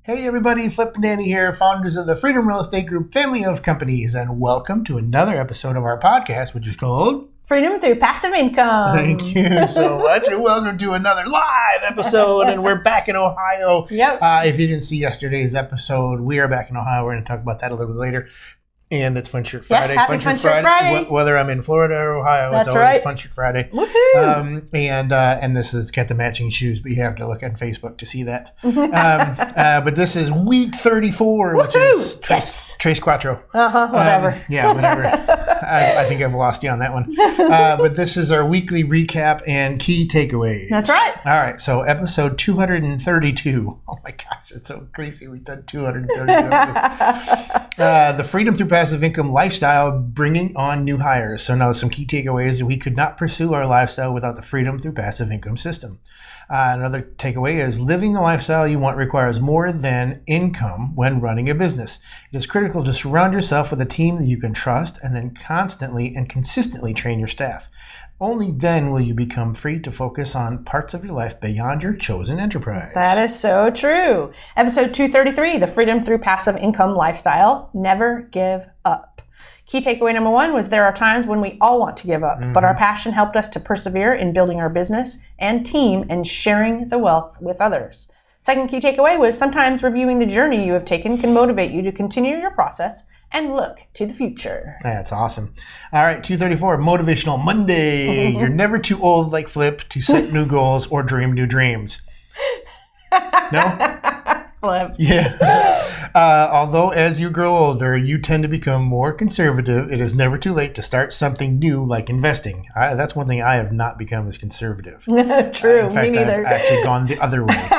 Hey everybody, Flip and Danny here, founders of the Freedom Real Estate Group family of companies, and welcome to another episode of our podcast, which is called Freedom Through Passive Income. Thank you so much, and welcome to another live episode, and we're back in Ohio. Yep. If you didn't see yesterday's episode, we are back in Ohio. We're going to talk about that a little bit later. And it's Fun Shirt Friday. Yeah, happy Fun Shirt Friday. Whether I'm in Florida or Ohio, That's it's always right. Fun Shirt Friday. Woohoo! And this has got the matching shoes, but you have to look on Facebook to see that. But this is week 34, which is Tres Cuatro. Whatever. Whatever. I think I've lost you on that one. But this is our weekly recap and key takeaways. That's right. All right, so episode 232. Oh my gosh, it's so crazy. We've done 232 episodes. The Freedom Through Passive Income lifestyle, bringing on new hires. So now some key takeaways. We could not pursue our lifestyle without the Freedom Through Passive Income system. Another takeaway is living the lifestyle you want requires more than income when running a business. It is critical to surround yourself with a team that you can trust and then constantly and consistently train your staff. Only then will you become free to focus on parts of your life beyond your chosen enterprise. That is so true. Episode 233, the Freedom Through Passive Income lifestyle. Never give up. Key takeaway number 1 was there are times when we all want to give up, but our passion helped us to persevere in building our business and team and sharing the wealth with others. Second key takeaway was sometimes reviewing the journey you have taken can motivate you to continue your process and look to the future. That's awesome. All right, 234, Motivational Monday. You're never too old like Flip to set new goals or dream new dreams. No? Flip. Yeah. Although as you grow older, you tend to become more conservative, it is never too late to start something new like investing. That's one thing I have not become as conservative. True, in fact, me neither. I've actually gone the other way.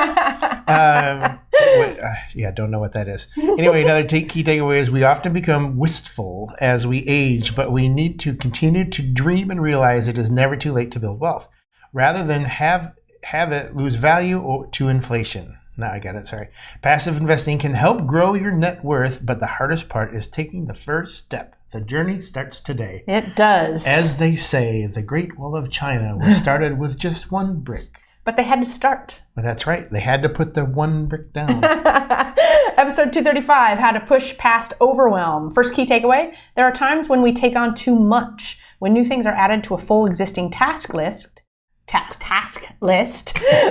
Don't know what that is. Anyway, another key takeaway is we often become wistful as we age, but we need to continue to dream and realize it is never too late to build wealth, rather than have it lose value to inflation. No, I got it. Sorry. Passive investing can help grow your net worth, but the hardest part is taking the first step. The journey starts today. It does. As they say, the Great Wall of China was started with just one brick. But they had to start. Well, that's right. They had to put the one brick down. Episode 235, how to push past overwhelm. First key takeaway, there are times when we take on too much. When new things are added to a full existing task list,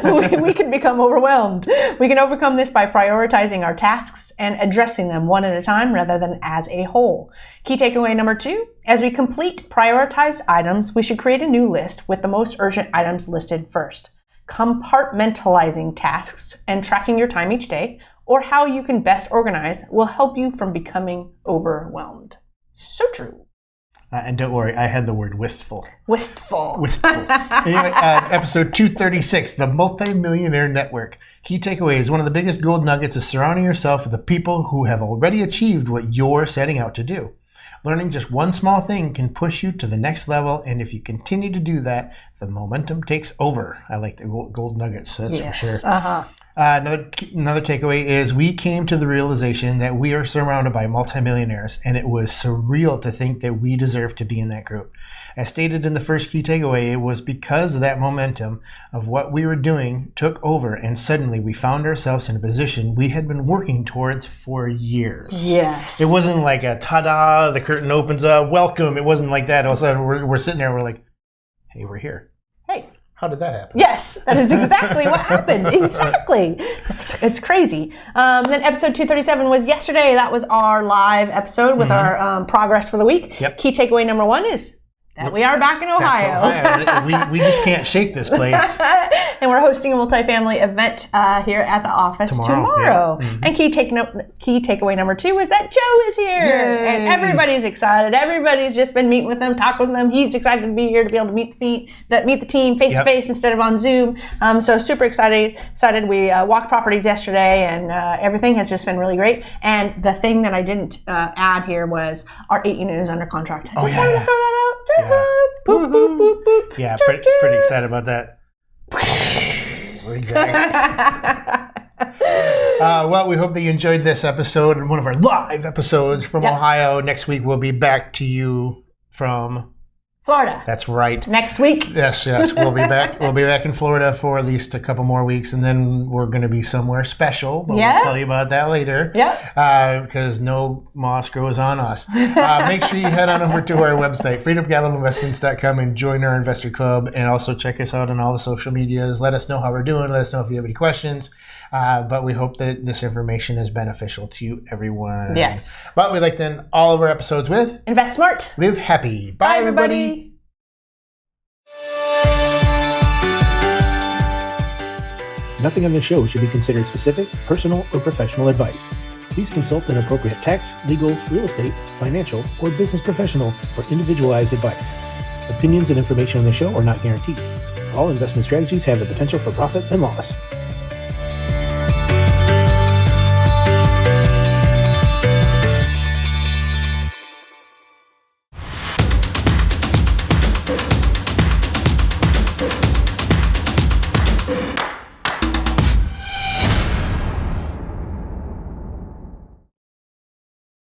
we can become overwhelmed. We can overcome this by prioritizing our tasks and addressing them one at a time rather than as a whole. Key takeaway number 2, as we complete prioritized items, we should create a new list with the most urgent items listed first. Compartmentalizing tasks and tracking your time each day, or how you can best organize, will help you from becoming overwhelmed. So true. And don't worry, I had the word wistful. Wistful. Anyway, episode 236, the Multi-Millionaire Network. Key takeaways, one of the biggest gold nuggets is surrounding yourself with the people who have already achieved what you're setting out to do. Learning just one small thing can push you to the next level, and if you continue to do that, the momentum takes over. I like the gold nuggets, that's for sure. Another takeaway is we came to the realization that we are surrounded by multimillionaires, and it was surreal to think that we deserve to be in that group. As stated in the first key takeaway, it was because of that momentum of what we were doing took over, and suddenly we found ourselves in a position we had been working towards for years. Yes. It wasn't like a ta-da, the curtain opens up, welcome. It wasn't like that. All of a sudden we're sitting there, we're like, hey, we're here. Hey. How did that happen? Yes, that is exactly what happened. Exactly. It's crazy. Then episode 237 was yesterday. That was our live episode with our progress for the week. Yep. Key takeaway number 1 is that we are back in Ohio. We just can't shake this place. And we're hosting a multifamily event here at the office tomorrow. Yeah. Mm-hmm. And key takeaway number 2 is that Joe is here. Yay! And everybody's excited. Everybody's just been meeting with him, talking with him. He's excited to be here to be able to meet the team face to face instead of on Zoom. So super excited. We walked properties yesterday, and everything has just been really great. And the thing that I didn't add here was our 8 unit is under contract. I just wanted to throw that out. Boop, boop, boop, boop. Yeah, pretty excited about that. Exactly. Well, we hope that you enjoyed this episode and one of our live episodes from Ohio. Next week, we'll be back to you from Florida. That's right. Next week. Yes. We'll be back. We'll be back in Florida for at least a couple more weeks, and then we're going to be somewhere special. But we'll tell you about that later. Yeah. Because no moss grows on us. Make sure you head on over to our website, freedomcapitalinvestments.com, and join our investor club. And also check us out on all the social medias. Let us know how we're doing. Let us know if you have any questions. But we hope that this information is beneficial to everyone. Yes. But we'd like to end all of our episodes with Invest smart. Live happy. Bye, everybody. Nothing on this show should be considered specific, personal, or professional advice. Please consult an appropriate tax, legal, real estate, financial, or business professional for individualized advice. Opinions and information on the show are not guaranteed. All investment strategies have the potential for profit and loss.